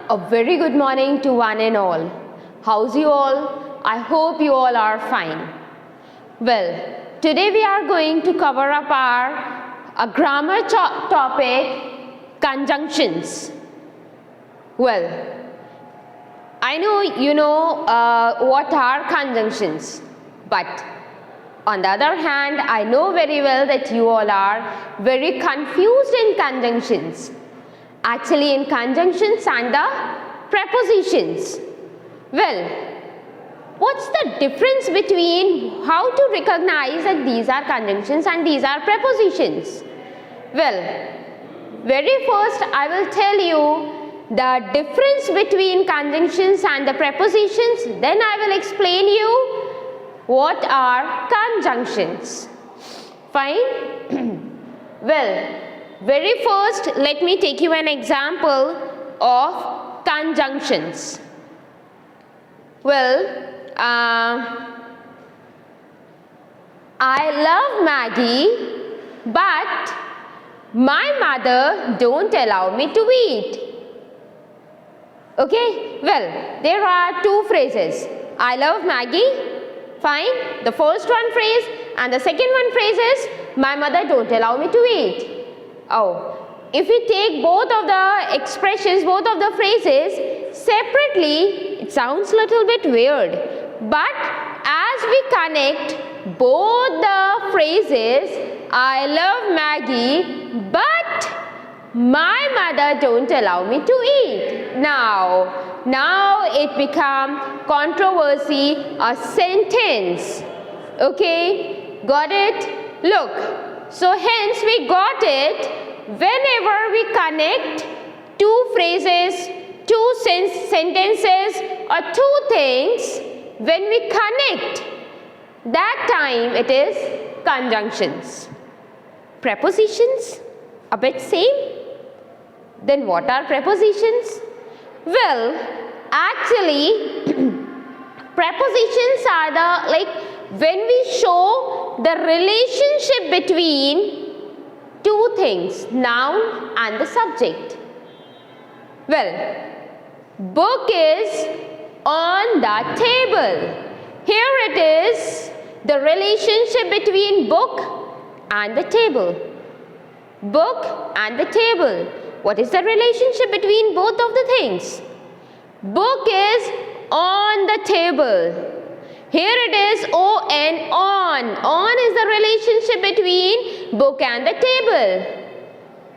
A very good morning to one and all. How's you all? I hope you all are fine. Well, today we are going to cover up our grammar topic, conjunctions. Well, I know you know what are conjunctions, but on the other hand, I know very well that you all are very confused in conjunctions. Actually, in conjunctions and the prepositions. Well, what's the difference between how to recognize that these are conjunctions and these are prepositions? Well, very first I will tell you the difference between conjunctions and the prepositions, then I will explain you what are conjunctions. Fine? Well, very first let me take you an example of conjunctions. Well, I love Maggie, but my mother don't allow me to eat. Okay, well, there are two phrases. I love Maggie, fine, the first one phrase, and the second one phrase is my mother don't allow me to eat. Oh, if we take both of the expressions, both of the phrases separately, it sounds a little bit weird. But as we connect both the phrases, I love Maggie, but my mother don't allow me to eat. Now it become controversy, a sentence. Okay, got it? Look. So hence we got it, whenever we connect two phrases, two sentences or two things, when we connect, that time it is conjunctions. Prepositions, a bit same. Then what are prepositions? Well, actually prepositions are when we show the relationship between two things, noun and the subject. Well, book is on the table. Here it is, the relationship between book and the table. Book and the table. What is the relationship between both of the things? Book is on the table. Here it is O-N, on. On is the relationship between book and the table.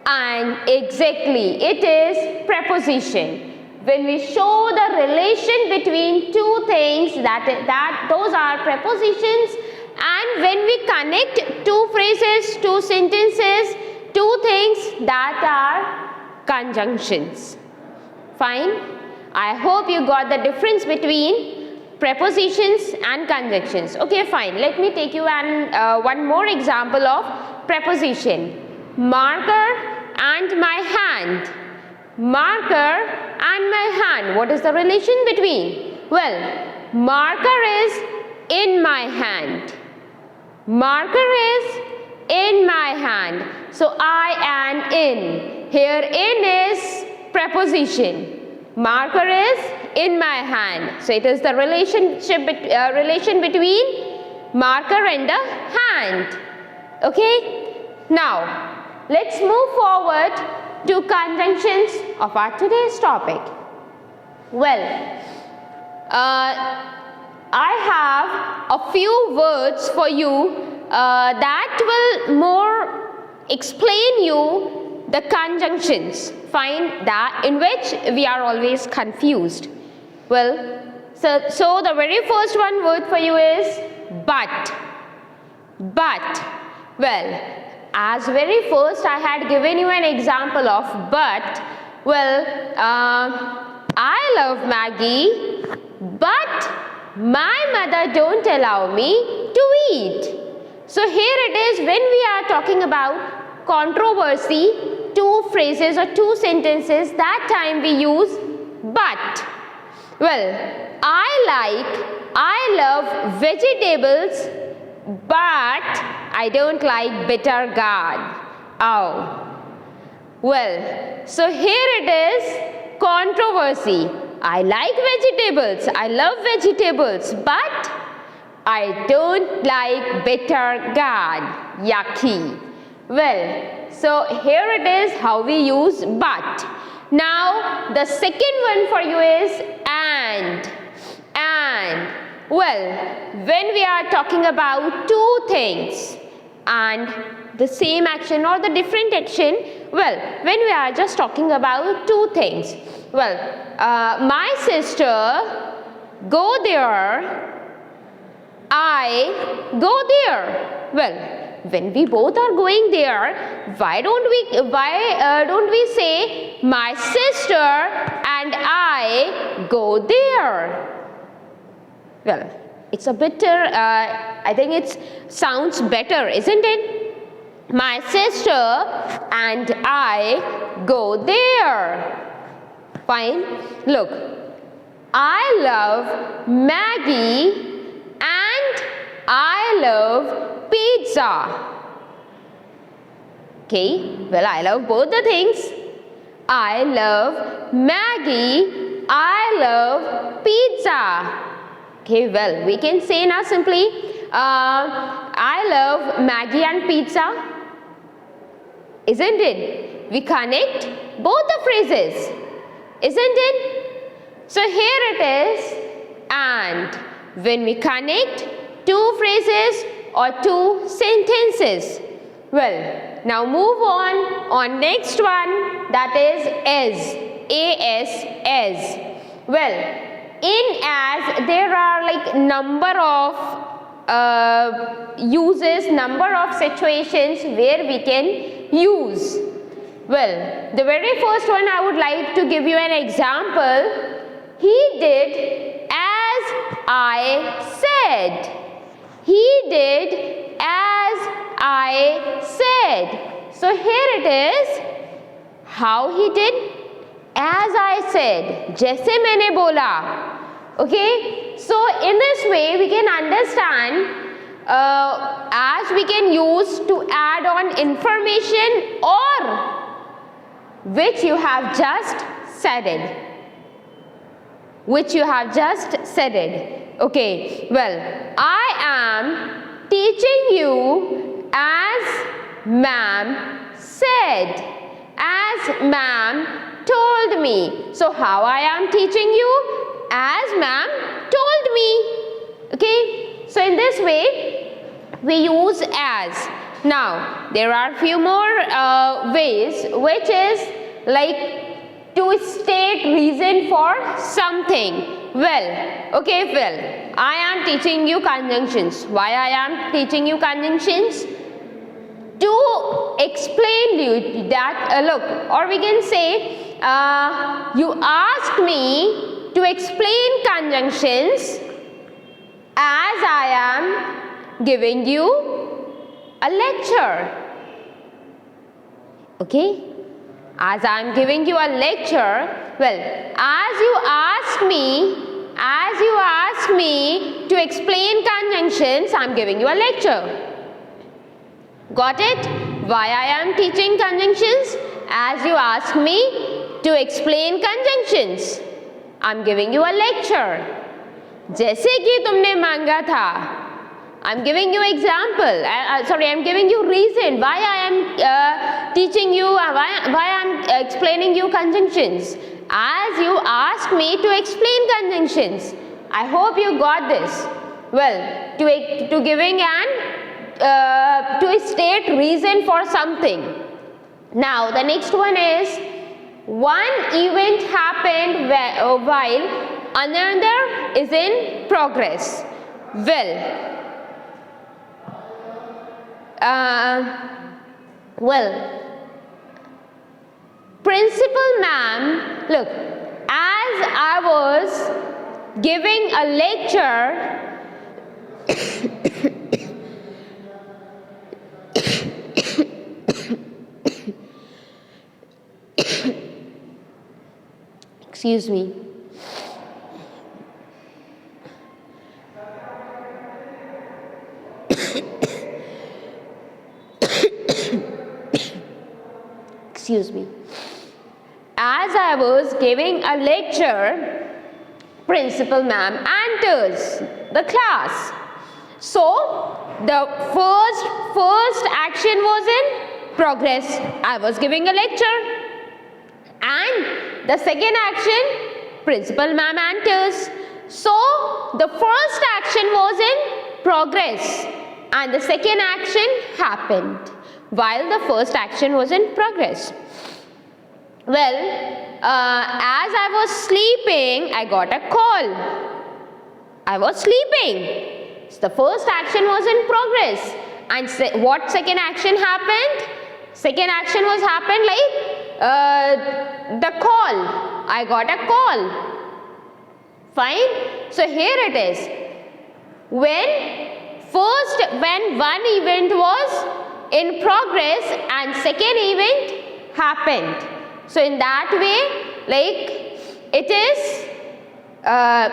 And exactly, it is preposition. When we show the relation between two things, those are prepositions. And when we connect two phrases, two sentences, two things, that are conjunctions. Fine? I hope you got the difference between prepositions and conjunctions. Okay, fine. Let me take you one more example of preposition. Marker and my hand. Marker and my hand. What is the relation between? Well, marker is in my hand. Marker is in my hand. So I and in. Here in is preposition. Marker is in my hand. So it is the relation between marker and the hand. Okay. Now let's move forward to conjunctions of our today's topic. Well, I have a few words for you that will more explain you the conjunctions, fine, that in which we are always confused. Well, so the very first one word for you is but. But. Well, as very first I had given you an example of but. Well, I love Maggie, but my mother don't allow me to eat. So here it is, when we are talking about controversy, two phrases or two sentences, that time we use but. Well, I love vegetables, but I don't like bitter gourd. Oh, Well, so here it is, controversy. I like vegetables. I love vegetables, but I don't like bitter gourd. Yucky. Well, so here it is how we use but. Now the second one for you is and. And. Well, when we are talking about two things and the same action or the different action, well, when we are just talking about two things, well, my sister go there, I go there. Well, when we both are going there, why don't we say my sister and I go there? Well, it's a bit, I think it sounds better, isn't it? My sister and I go there. Fine. Look, I love Maggie and I love pizza. Okay, well, I love both the things. I love Maggie, I love pizza. Okay, well, we can say now simply, I love Maggie and pizza. Isn't it? We connect both the phrases. Isn't it? So here it is, and when we connect two phrases or two sentences. Well, now move on next one, that is as. Well, in as there are like number of uses, number of situations where we can use. Well, the very first one I would like to give you an example. He did as I said. He did as I said. So here it is. How he did? As I said. जैसे मैंने बोला. Okay, so in this way we can understand as we can use to add on information or which you have just said it. Which you have just said it. Okay, well, I am teaching you as ma'am said. As ma'am told me. So how I am teaching you? As ma'am told me. Okay, so in this way we use as. Now there are few more ways, which is like to state reason for something. Well, okay, well, I am teaching you conjunctions. Why I am teaching you conjunctions? To explain you that look, or we can say you asked me to explain conjunctions as I am giving you a lecture. Okay, as I am giving you a lecture. Well, as you ask me to explain conjunctions, I am giving you a lecture. Got it? Why I am teaching conjunctions? As you ask me to explain conjunctions, I am giving you a lecture. जैसे कि तुमने मांगा था. I am giving you example. Sorry, I am giving you reason why I am teaching you, why I am explaining you conjunctions. As you asked me to explain conjunctions. I hope you got this. Well, to giving an to state reason for something. Now the next one is one event happened while another is in progress. Well, principal ma'am, look, as I was giving a lecture, excuse me. Excuse me. as I was giving a lecture, principal ma'am enters the class. So the first action was in progress. I was giving a lecture. And the second action, principal ma'am enters. So the first action was in progress and the second action happened while the first action was in progress. Well, as I was sleeping, I got a call. I was sleeping. So the first action was in progress. And what second action happened? Second action was happened like the call. I got a call. Fine. So here it is. When one event was in progress and second event happened. So in that way, like it is,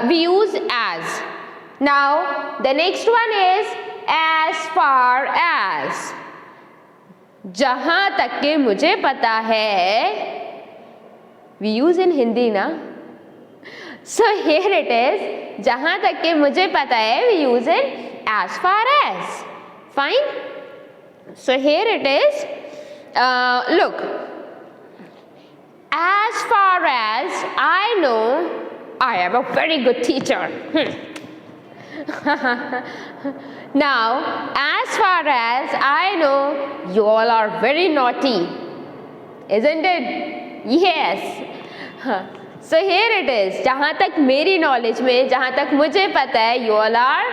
we use as. Now the next one is as far as. जहाँ तक के मुझे पता है. We use in Hindi ना. So here it is. जहाँ तक के मुझे पता है, we use in as far as. Fine. So here it is. Look. As far as I know, I am a very good teacher. Now, as far as I know, you all are very naughty. Isn't it? Yes. So here it is. जहाँ तक मेरी knowledge में, जहाँ तक मुझे पता है, you all are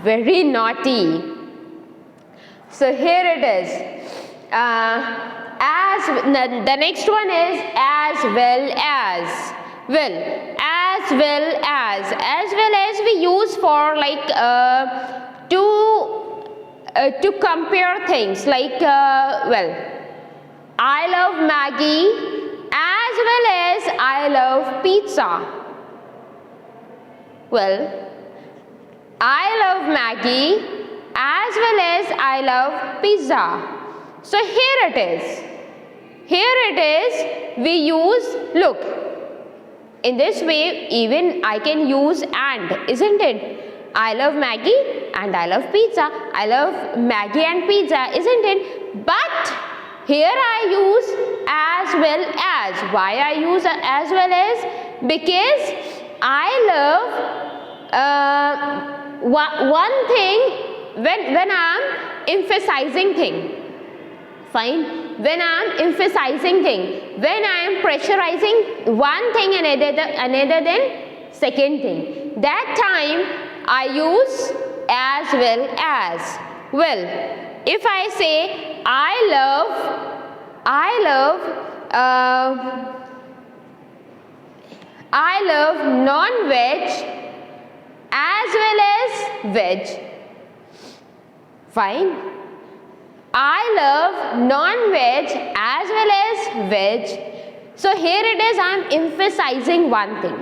very naughty. So here it is. The next one is as well as. Well, as well as we use for like to compare things like well, I love Maggie as well as I love pizza. Well, I love Maggie as well as I love pizza. So here it is. Here it is. We use, look, in this way even I can use and, isn't it? I love Maggie and I love pizza. I love Maggie and pizza, isn't it? But here I use as well as. Why I use as well as? Because I love one thing when I am emphasizing thing. Fine. When I am emphasizing thing, when I am pressurizing one thing another than second thing, that time I use as well as. Well, if I say I love non-veg as well as veg. Fine. I love non-veg as well as veg. So here it is, I am emphasizing one thing.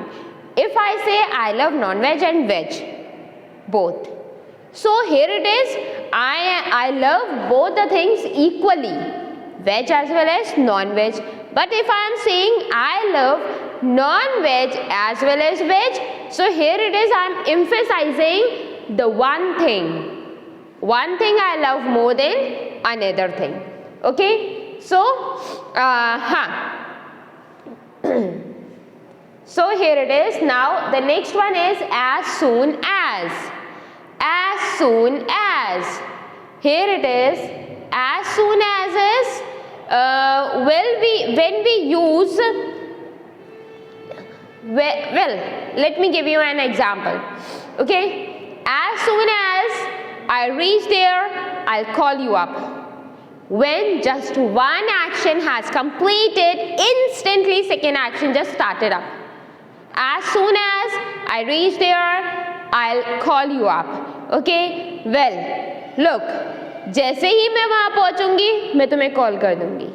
If I say I love non-veg and veg, both. So here it is, I love both the things equally, veg as well as non-veg. But if I am saying I love non-veg as well as veg, so here it is, I am emphasizing the one thing. One thing I love more than another thing. Okay, so so here it is. Now the next one is as soon as. As soon as. Here it is. As soon as is when we use, well, let me give you an example. Okay, as soon as I reach there, I'll call you up. When just one action has completed, instantly second action just started up. As soon as I reach there, I'll call you up. Okay? Well, look, जैसे ही मैं वहाँ पहुँचूँगी, मैं तुम्हें call कर दूँगी.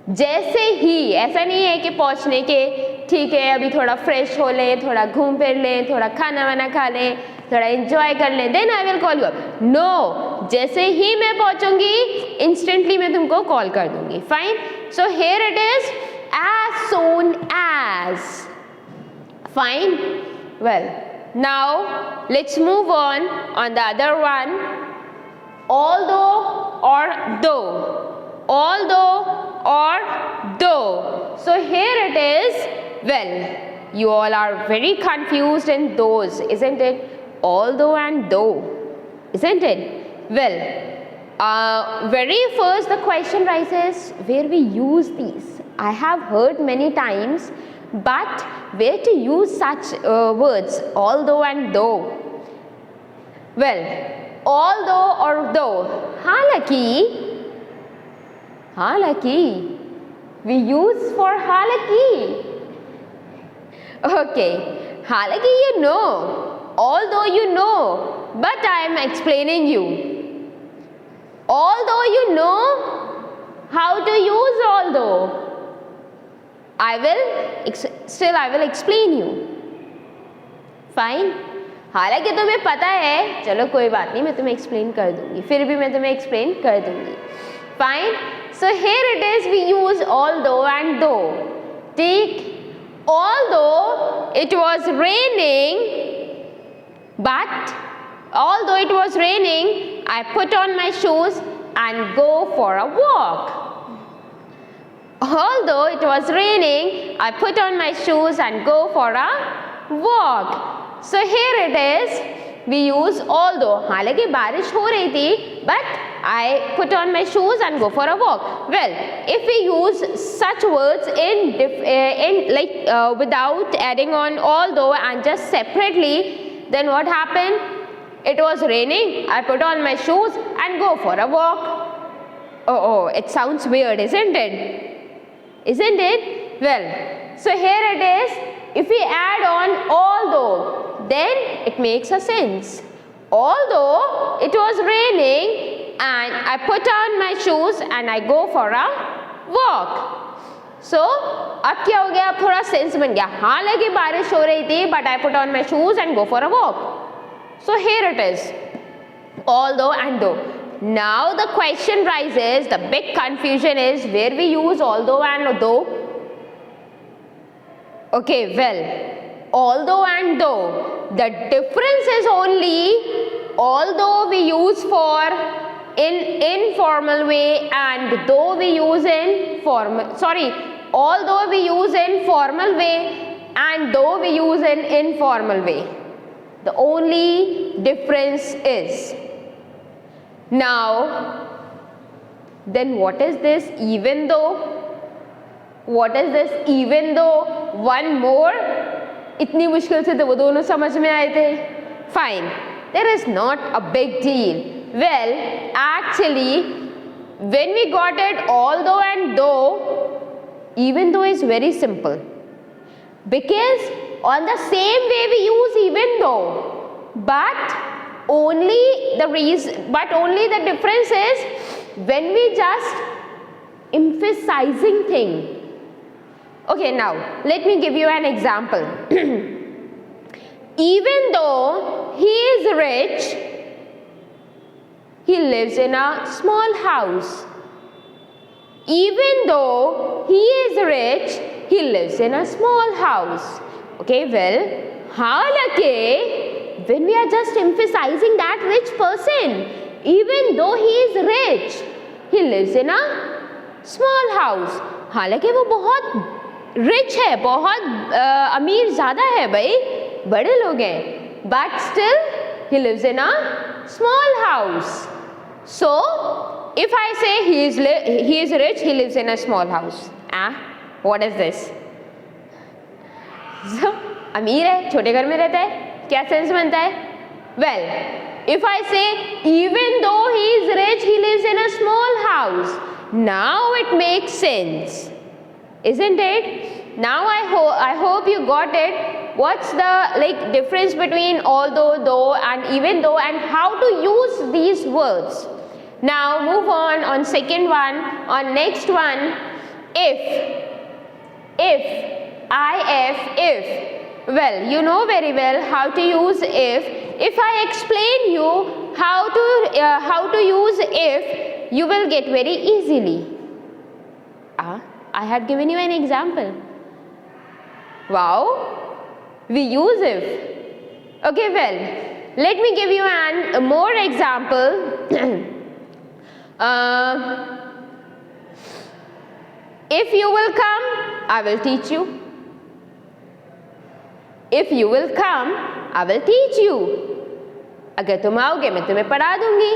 जैसे ही, ऐसा नहीं है कि पहुँचने के ठीक है अभी थोड़ा फ्रेश हो लें, थोड़ा घूम फिर लें, थोड़ा खाना वाना खा लें, थोड़ा एंजॉय कर लें, then I will call you up. No, जैसे ही मैं पहुँचूँगी इंस्टेंटली मैं तुमको कॉल कर दूँगी. Fine. So here it is as soon has. Fine. Well, now let's move on the other one. Although or though. Although or though. So here it is. Well, you all are very confused in those, isn't it? Although and though, isn't it? Well, very first the question rises where we use these. I have heard many times, but where to use such words, although and though? Well, although or though, halaki, we use for halaki. Okay, halaki you know, although you know, but I am explaining you. Although you know how to use although, I will explain you. Fine. हालांकि तुम्हें पता है, चलो कोई बात नहीं, मैं तुम्हें एक्सप्लेन कर दूंगी, फिर भी मैं तुम्हें एक्सप्लेन कर दूंगी. Fine. So here it is, we use although and though. Take although it was raining, but although it was raining, I put on my shoes and go for a walk. Although it was raining, I put on my shoes and go for a walk. So here it is, we use although. हालांकि बारिश हो रही थी, but I put on my shoes and go for a walk. Well, if we use such words without adding on although and just separately, then what happened? It was raining, I put on my shoes and go for a walk. Oh, it sounds weird, isn't it? Isn't it? Well, so here it is, if we add on although, then it makes a sense. Although it was raining and I put on my shoes and I go for a walk. So, अब क्या हो गया, अब थोड़ा sense बन गया. हालांकि बारिश हो रही थी, but I put on my shoes and go for a walk. So here it is, although and though. Now the question rises, the big confusion is where we use although and though. Okay, well, although and though, the difference is only although we use for in informal way and though we use in although we use in formal way and though we use in informal way. The only difference is. Now, then what is this even though? What is this even though? One more? इतनी मुश्किल से तो वो दोनों समझ में आए थे. Fine. There is not a big deal. Well, actually, when we got it although and though, even though is very simple. Because on the same way we use even though, but only the difference is when we just emphasizing thing. Okay, now let me give you an example. Even though he is rich, he lives in a small house. Even though he is rich, he lives in a small house. Okay, well, हालांकि when we are just emphasizing that rich person, even though he is rich, he lives in a small house. हालांकि वो बहुत rich है, बहुत अमीर ज़्यादा है भाई, बड़े लोग हैं, but still he lives in a small house. So if I say he is rich, he lives in a small house. What is this? So, अमीर है, छोटे घर में रहता है, क्या सेंस बनता है? Well, if I say even though he is rich, he lives in a small house. Now it makes sense, isn't it? Now I hope you got it. What's the difference between although, though, and even though, and how to use these words? Now move on second one, on next one, if. Well, you know very well how to use if. If I explain you how to use if, you will get very easily. I had given you an example. Wow, we use if. Okay, well, let me give you a more example. If you will come, I will teach you. If you will come, I will teach you. अगर तुम आओगे मैं तुम्हें पढ़ा दूंगी.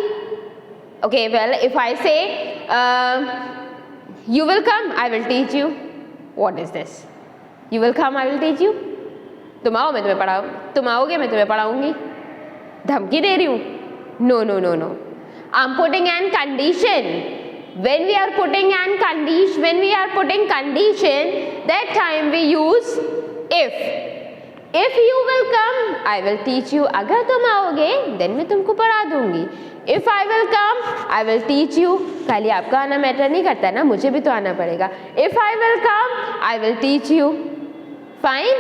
Okay, well, if I say you will come, I will teach you. What is this? You will come, I will teach you. तुम आओ मैं तुम्हें पढ़ाऊँ. तुम आओगे मैं तुम्हें पढ़ाऊंगी. धमकी दे रही हूँ? No, no, no, no. I'm putting an condition. When we are putting condition, that time we use if. If you will come, I will teach you. अगर तुम आओगे, then मैं तुमको पढ़ा दूंगी. If I will come, I will teach you. खाली आपका आना मैटर नहीं करता ना, मुझे भी तो आना पड़ेगा. If I will come, I will teach you. Fine.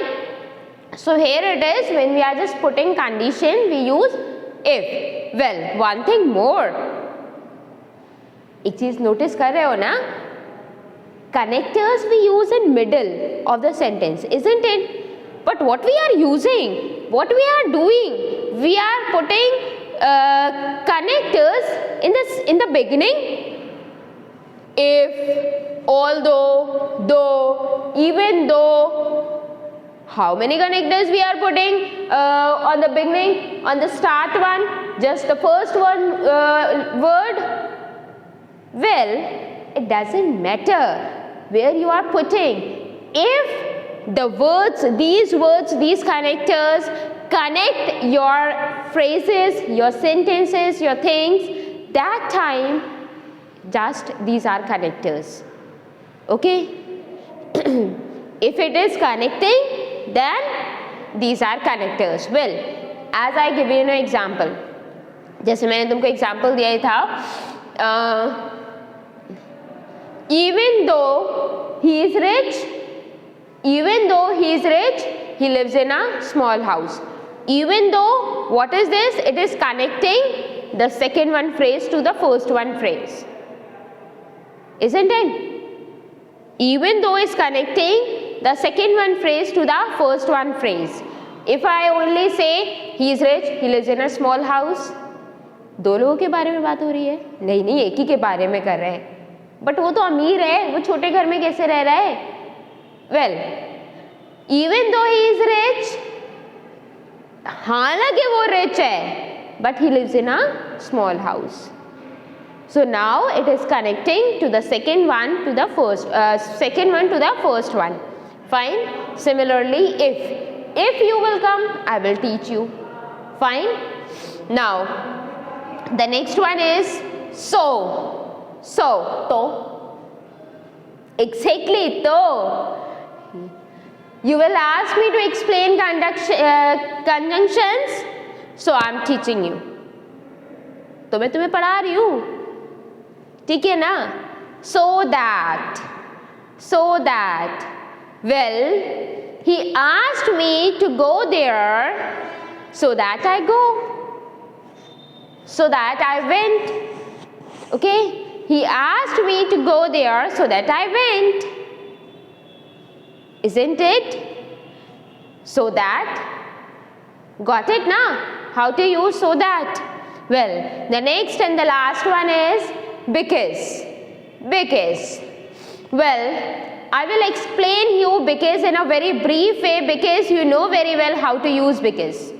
So here it is, when we are just putting condition, we use if. Well, one thing more. एक चीज नोटिस कर रहे हो ना? Connectors we use in middle of the sentence, isn't it? But what we are using, what we are doing, we are putting connectors in the beginning. If, although, though, even though. How many connectors we are putting on the beginning, on the start one? Just the first one word? Well, it doesn't matter where you are putting. If the words, these connectors connect your phrases, your sentences, your things, that time just these are connectors. Okay? If it is connecting, then these are connectors. Well, as I give you an example, जैसे मैंने तुमको example दिया ही था, even though he is rich, he lives in a small house. Even though, what is this? It is connecting the second one phrase to the first one phrase. Isn't it? Even though is connecting the second one phrase to the first one phrase. If I only say he is rich, he lives in a small house, दो लोगों के बारे में बात हो रही है? नहीं, एक ही के बारे में कर रहे हैं. बट वो तो अमीर है, वो छोटे घर में कैसे रह रहा है? Well, even though he is rich, हालांकि वो rich है, but he lives in a small house. So now it is connecting to the second one to the first one. Fine. Similarly, if you will come, I will teach you. Fine. Now the next one is so. To. Exactly, to. You will ask me to explain conjunctions, so I am teaching you. तो मैं तुम्हें पढ़ा रही हूँ, ठीक है ना? So that. Well, he asked me to go there, so that I go. So that I went. Okay? He asked me to go there, so that I went. Isn't it? So that. Got it now? How to use so that? Well, the next and the last one is because. Well, I will explain you because in a very brief way, because you know very well how to use because.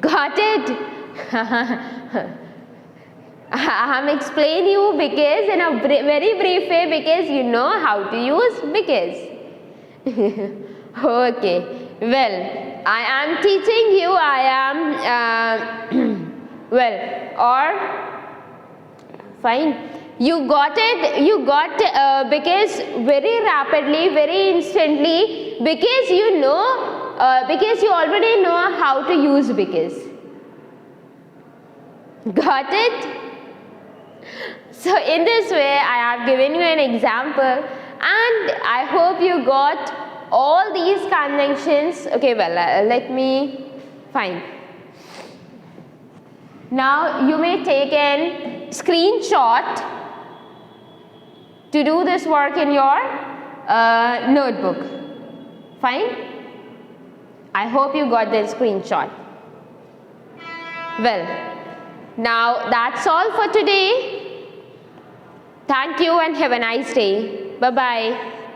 Got it? I am explaining you because in a very brief way, because you know how to use because. Okay. Well, I am teaching you, fine. You got it, because very rapidly, very instantly, because you know, because you already know how to use because. Got it? So in this way, I have given you an example, and I hope you got all these conjunctions. Okay, well, let me, fine. Now you may take a screenshot to do this work in your notebook. Fine? I hope you got the screenshot. Well, now that's all for today. Thank you and have a nice day. Bye-bye.